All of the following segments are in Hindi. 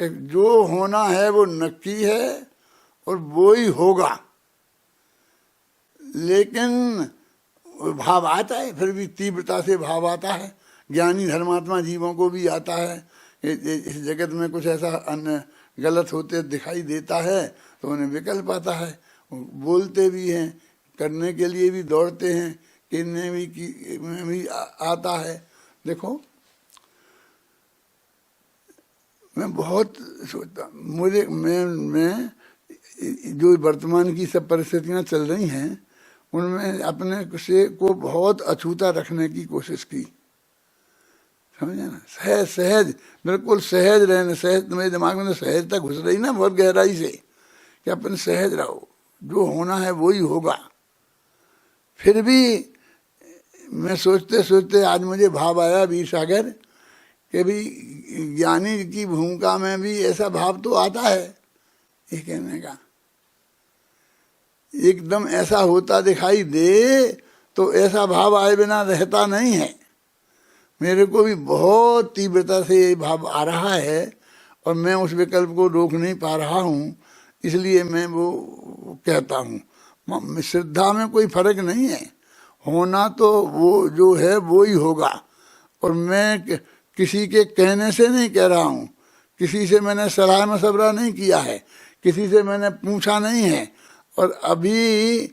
कि जो होना है वो नक्की है और वो ही होगा, लेकिन भाव आता है, फिर भी तीव्रता से भाव आता है। ज्ञानी धर्मात्मा जीवों को भी आता है, इस जगत में कुछ ऐसा अन्य गलत होते दिखाई देता है तो उन्हें विकल्प आता है, बोलते भी हैं, करने के लिए भी दौड़ते हैं, किन्ने भी आता है। देखो मैं बहुत सोचता, मैं जो वर्तमान की सब परिस्थितियां चल रही हैं उनमें अपने से को बहुत अछूता रखने की कोशिश की, समझे ना। सहज सहज बिल्कुल सहज रहने, सहज मेरे दिमाग में तो सहजता घुस रही ना बहुत गहराई से कि अपन सहज रहो, जो होना है वो ही होगा। फिर भी मैं सोचते सोचते आज मुझे भाव आया वीर सागर कि भी ज्ञानी की भूमिका में भी ऐसा भाव तो आता है, ये कहने का एकदम ऐसा होता दिखाई दे तो ऐसा भाव आए बिना रहता नहीं है। मेरे को भी बहुत तीव्रता से ये भाव आ रहा है और मैं उस विकल्प को रोक नहीं पा रहा हूँ, इसलिए मैं वो कहता हूँ। श्रद्धा में कोई फर्क नहीं है, होना तो वो जो है वो ही होगा। और मैं किसी के कहने से नहीं कह रहा हूँ, किसी से मैंने सलाह मशवरा नहीं किया है, किसी से मैंने पूछा नहीं है। और अभी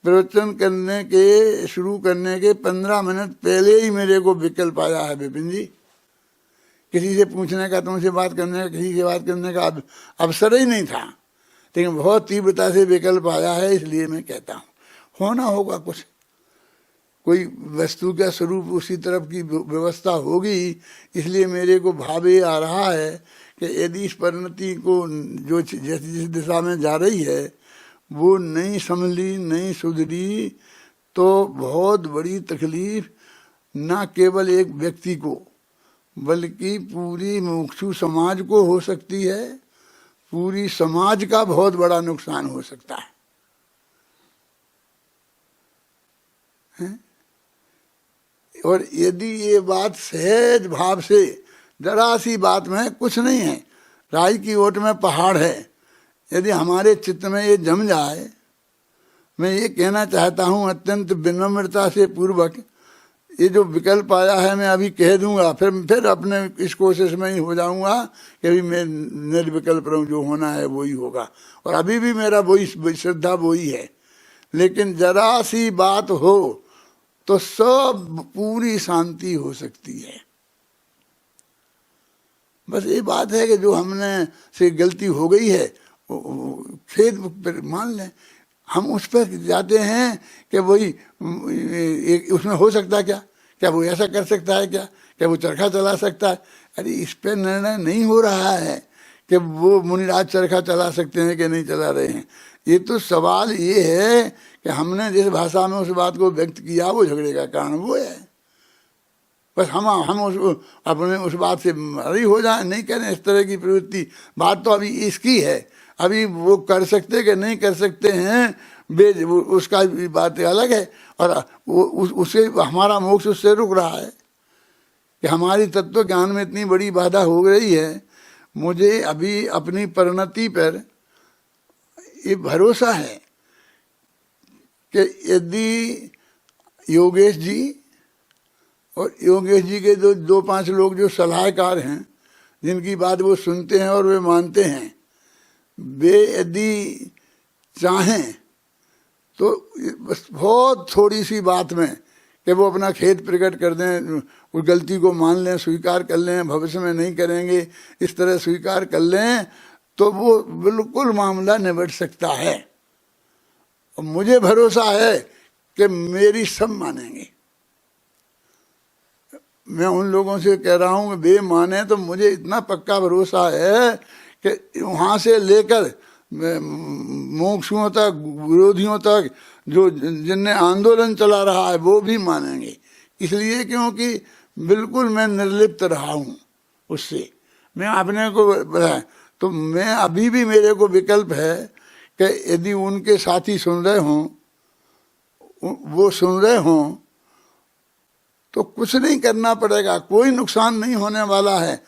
प्रवचन करने के शुरू करने के 15 मिनट पहले ही मेरे को विकल्प आया है विपिन जी। किसी से पूछने का, तुमसे बात करने का, किसी से बात करने का अवसर ही नहीं था, लेकिन बहुत तीव्रता से विकल्प आया है, इसलिए मैं कहता हूँ होना होगा कुछ, कोई वस्तु का स्वरूप उसी तरफ की व्यवस्था होगी। इसलिए मेरे को भाव ये आ रहा है कि यदि इस परिणति को जो जिस दिशा में जा रही है वो नहीं संभली, नहीं सुधरी तो बहुत बड़ी तकलीफ न केवल एक व्यक्ति को बल्कि पूरी मुमुक्षु समाज को हो सकती है, पूरी समाज का बहुत बड़ा नुकसान हो सकता है? और यदि ये बात सहज भाव से, जरा सी बात में कुछ नहीं है, राई की ओट में पहाड़ है, यदि हमारे चित्त में ये जम जाए, मैं ये कहना चाहता हूँ अत्यंत विनम्रता से पूर्वक, ये जो विकल्प आया है मैं अभी कह दूंगा, फिर अपने इस कोशिश में ही हो जाऊंगा कि अभी मैं निर्विकल्प रहूं, जो होना है वो ही होगा। और अभी भी मेरा वही श्रद्धा वही है, लेकिन जरा सी बात हो तो सब पूरी शांति हो सकती है। बस ये बात है कि जो हमने से गलती हो गई है खेद मान लें, हम उस पर जाते हैं कि वही उसमें हो सकता है क्या वो ऐसा कर सकता है, क्या वो चरखा चला सकता है। अरे इस पर निर्णय नहीं हो रहा है कि वो मुनिराज चरखा चला सकते हैं कि नहीं चला रहे हैं। ये तो सवाल ये है कि हमने जिस भाषा में उस बात को व्यक्त किया वो झगड़े का कारण वो है। बस हम अपने उस बात से मरी हो जाए, नहीं करें इस तरह की प्रवृत्ति। बात तो अभी इसकी है, अभी वो कर सकते कि नहीं कर सकते हैं उसका भी बात अलग है। और उससे हमारा मोक्ष उससे रुक रहा है कि हमारी तत्व ज्ञान में इतनी बड़ी बाधा हो रही है। मुझे अभी अपनी परिणति पर ये भरोसा है कि यदि योगेश जी और योगेश जी के दो पांच लोग जो सलाहकार हैं, जिनकी बात वो सुनते हैं और वे मानते हैं, वे यदि चाहें तो बस बहुत थोड़ी सी बात में कि वो अपना खेद प्रकट कर दें, उस गलती को मान लें, स्वीकार कर लें, भविष्य में नहीं करेंगे, इस तरह स्वीकार कर लें, तो वो बिल्कुल मामला निबट सकता है। और मुझे भरोसा है कि मेरी सब मानेंगे। मैं उन लोगों से कह रहा हूँ कि वे माने तो मुझे इतना पक्का भरोसा है कि वहाँ से लेकर मोक्षुओं तक, विरोधियों तक, जो जिनने आंदोलन चला रहा है वो भी मानेंगे। इसलिए क्योंकि बिल्कुल मैं निर्लिप्त रहा हूँ उससे, मैं अपने को बताया। तो मैं अभी भी मेरे को विकल्प है कि यदि उनके साथी सुन रहे हों, वो सुन रहे हों, तो कुछ नहीं करना पड़ेगा, कोई नुकसान नहीं होने वाला है।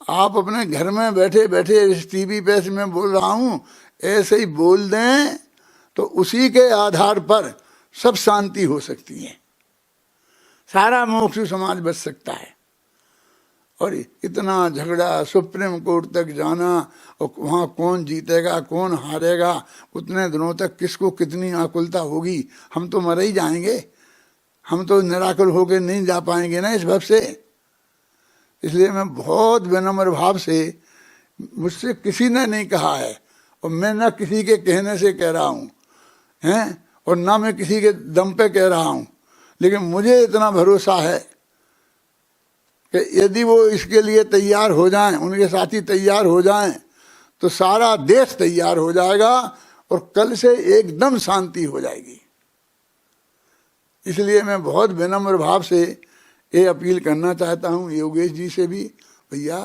आप अपने घर में बैठे बैठे इस टीवी पे से मैं बोल रहा हूँ ऐसे ही बोल दें तो उसी के आधार पर सब शांति हो सकती है, सारा मोक्ष समाज बच सकता है। और इतना झगड़ा, सुप्रीम कोर्ट तक जाना, और वहाँ कौन जीतेगा कौन हारेगा, उतने दिनों तक किसको कितनी आकुलता होगी। हम तो मर ही जाएंगे, हम तो निराकुल होकर नहीं जा पाएंगे ना इस भव से। इसलिए मैं बहुत विनम्र भाव से, मुझसे किसी ने नहीं कहा है और मैं ना किसी के कहने से कह रहा हूँ हैं, और ना मैं किसी के दम पे कह रहा हूँ, लेकिन मुझे इतना भरोसा है कि यदि वो इसके लिए तैयार हो जाएं, उनके साथी तैयार हो जाएं, तो सारा देश तैयार हो जाएगा और कल से एकदम शांति हो जाएगी। इसलिए मैं बहुत विनम्र भाव से ये अपील करना चाहता हूँ योगेश जी से भी, भैया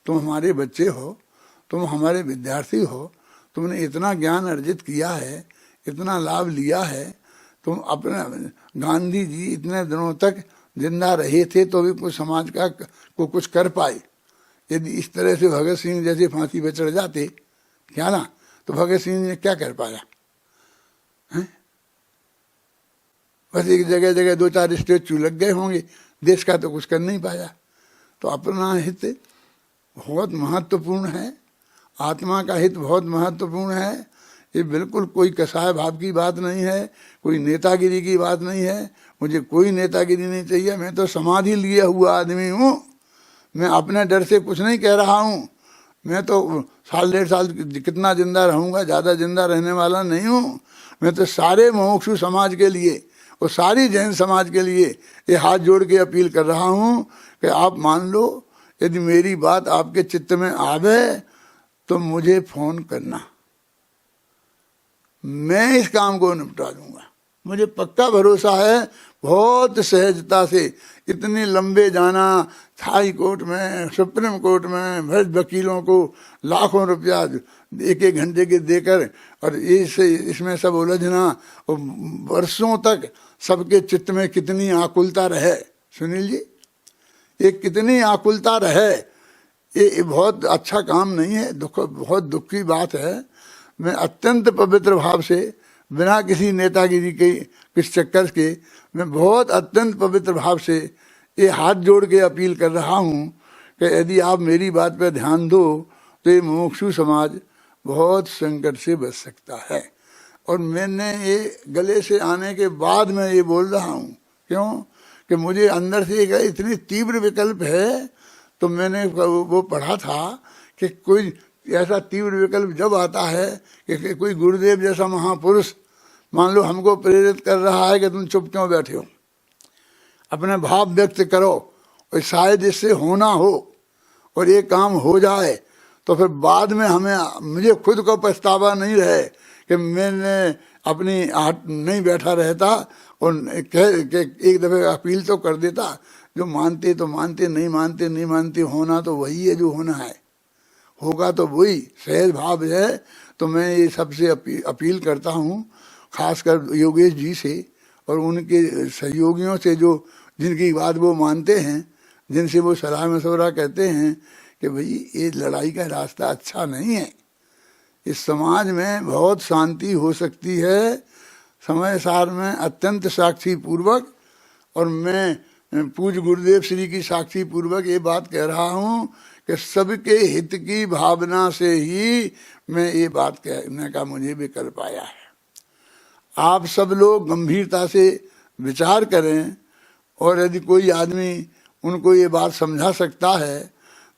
तुम हमारे बच्चे हो, तुम हमारे विद्यार्थी हो, तुमने इतना ज्ञान अर्जित किया है, इतना लाभ लिया है, तुम अपने गांधी जी इतने दिनों तक जिंदा रहे थे तो भी कुछ समाज का को कुछ कर पाए। यदि इस तरह से भगत सिंह जैसे फांसी पे चढ़ जाते क्या ना, तो भगत सिंह ने क्या कर पाया है? बस एक जगह जगह 2-4 स्टेचू लग गए होंगे, देश का तो कुछ कर नहीं पाया। तो अपना हित बहुत महत्वपूर्ण है, आत्मा का हित बहुत महत्वपूर्ण है। ये बिल्कुल कोई कसाय भाव की बात नहीं है, कोई नेतागिरी की बात नहीं है। मुझे कोई नेतागिरी नहीं चाहिए, मैं तो समाधि लिए हुआ आदमी हूँ। मैं अपने डर से कुछ नहीं कह रहा हूँ। मैं तो 1.5 साल कितना जिंदा रहूँगा, ज़्यादा जिंदा रहने वाला नहीं हूँ। मैं तो सारे मुमुक्षु समाज के लिए और सारी जैन समाज के लिए ये हाथ जोड़ के अपील कर रहा हूँ कि आप मान लो, यदि मेरी बात आपके चित्त में आवे तो मुझे फोन करना, मैं इस काम को निपटा दूंगा। मुझे पक्का भरोसा है, बहुत सहजता से इतने लंबे जाना, हाई कोर्ट में, सुप्रीम कोर्ट में, भ्रष्ट वकीलों को लाखों रुपया 1-1 घंटे के देकर और इसमें सब उलझना, और वर्षों तक सबके चित्त में कितनी आकुलता रहे। सुनील जी, ये कितनी आकुलता रहे, ये बहुत अच्छा काम नहीं है, बहुत दुख की बात है। मैं अत्यंत पवित्र भाव से, बिना किसी नेतागिरी के किस चक्कर के, मैं बहुत अत्यंत पवित्र भाव से ये हाथ जोड़ के अपील कर रहा हूँ कि यदि आप मेरी बात पर ध्यान दो तो ये मुमुक्षु समाज बहुत संकट से बच सकता है। और मैंने ये गले से आने के बाद मैं ये बोल रहा हूँ, क्यों कि मुझे अंदर से एक इतनी तीव्र विकल्प है। तो मैंने वो पढ़ा था कि कोई ऐसा तीव्र विकल्प जब आता है कि कोई गुरुदेव जैसा महापुरुष मान लो हमको प्रेरित कर रहा है कि तुम चुप क्यों बैठे हो, अपने भाव व्यक्त करो, और शायद इससे होना हो और ये काम हो जाए, तो फिर बाद में मुझे खुद को पछतावा नहीं रहे कि मैंने अपनी हाथ नहीं बैठा रहता और एक दफे अपील तो कर देता। जो मानते तो मानते, नहीं मानते नहीं मानते, होना तो वही है जो होना है, होगा तो वही, सहज भाव है। तो मैं ये सबसे अपील करता हूँ, खासकर योगेश जी से और उनके सहयोगियों से, जो जिनकी बात वो मानते हैं, जिनसे वो सलाह मशवरा कहते हैं कि भाई ये लड़ाई का रास्ता अच्छा नहीं है, इस समाज में बहुत शांति हो सकती है समय सार में अत्यंत साक्षी पूर्वक। और मैं पूज्य गुरुदेव श्री की साक्षी पूर्वक ये बात कह रहा हूँ कि सबके हित की भावना से ही मैं ये बात कहने का मुझे विकल्प आया है। आप सब लोग गंभीरता से विचार करें, और यदि कोई आदमी उनको ये बात समझा सकता है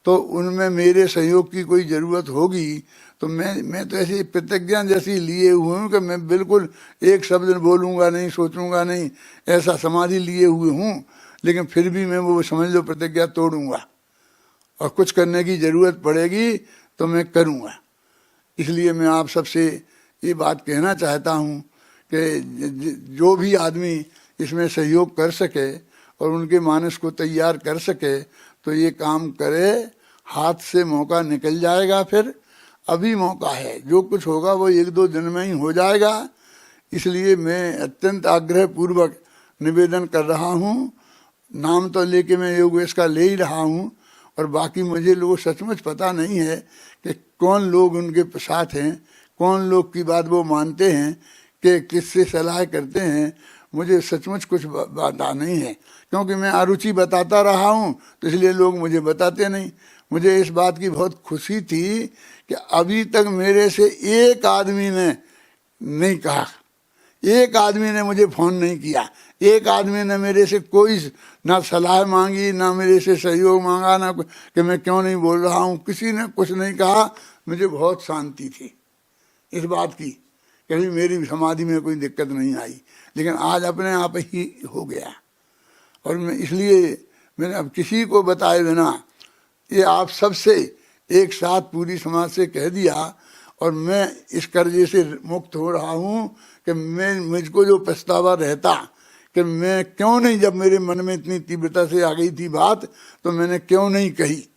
तो उनमें मेरे सहयोग की कोई ज़रूरत होगी तो मैं तो ऐसी प्रतिज्ञा जैसी लिए हुए हूँ कि मैं बिल्कुल एक शब्द बोलूँगा नहीं, सोचूंगा नहीं, ऐसा समाधि लिए हुए हूँ। लेकिन फिर भी मैं वो समझ लो प्रतिज्ञा तोड़ूंगा, और कुछ करने की ज़रूरत पड़ेगी तो मैं करूँगा। इसलिए मैं आप सबसे ये बात कहना चाहता हूँ कि जो भी आदमी इसमें सहयोग कर सके और उनके मानस को तैयार कर सके तो ये काम करे। हाथ से मौका निकल जाएगा, फिर अभी मौका है, जो कुछ होगा वो 1-2 दिन में ही हो जाएगा। इसलिए मैं अत्यंत आग्रह पूर्वक निवेदन कर रहा हूँ। नाम तो लेके मैं योगेश का ले ही रहा हूँ, और बाकी मुझे लोग सचमुच पता नहीं है कि कौन लोग उनके साथ हैं, कौन लोग की बात वो मानते हैं, कि किससे सलाह करते हैं। मुझे सचमुच कुछ पता नहीं है, क्योंकि मैं अरुचि बताता रहा हूँ, तो इसलिए लोग मुझे बताते नहीं। मुझे इस बात की बहुत खुशी थी कि अभी तक मेरे से एक आदमी ने नहीं कहा, एक आदमी ने मुझे फ़ोन नहीं किया, एक आदमी ने मेरे से कोई ना सलाह मांगी, ना मेरे से सहयोग मांगा, ना कि मैं क्यों नहीं बोल रहा हूँ, किसी ने कुछ नहीं कहा। मुझे बहुत शांति थी इस बात की, कभी मेरी समाधि में कोई दिक्कत नहीं आई, लेकिन आज अपने आप ही हो गया। और मैं इसलिए मैंने अब किसी को बताए बिना ये आप सबसे एक साथ पूरी समाज से कह दिया, और मैं इस कर्जे से मुक्त हो रहा हूँ कि मुझको जो पछतावा रहता कि मैं क्यों नहीं, जब मेरे मन में इतनी तीव्रता से आ गई थी बात, तो मैंने क्यों नहीं कही।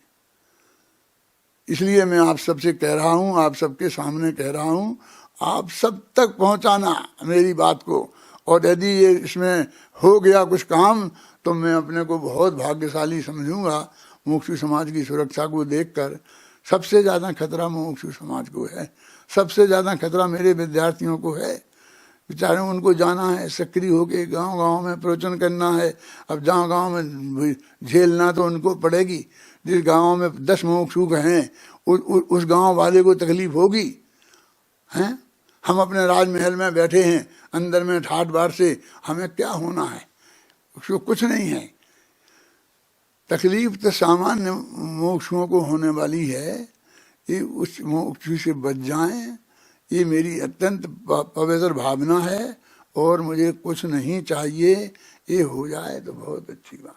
इसलिए मैं आप सबसे कह रहा हूँ, आप सबके सामने कह रहा हूँ, आप सब तक पहुँचाना मेरी बात को। और यदि ये इसमें हो गया कुछ काम, तो मैं अपने को बहुत भाग्यशाली समझूंगा। मुमुक्षु समाज की सुरक्षा को देखकर सबसे ज़्यादा खतरा मुमुक्षु समाज को है, सबसे ज़्यादा खतरा मेरे विद्यार्थियों को है। बेचारे उनको जाना है, सक्रिय होके गांव-गांव में प्रवचन करना है। अब जहाँ गांव में झेलना तो उनको पड़ेगी। जिस गांव में 10 मुमुक्षु हैं उस गांव वाले को तकलीफ होगी, हैं? हम अपने राजमहल में बैठे हैं, अंदर में ठाठ बाढ़ से हमें क्या होना है, उसको कुछ नहीं है। तकलीफ तो सामान्य मोक्षों को होने वाली है, ये उस मोक्ष से बच जाएं, ये मेरी अत्यंत पवित्र भावना है। और मुझे कुछ नहीं चाहिए, ये हो जाए तो बहुत अच्छी बात।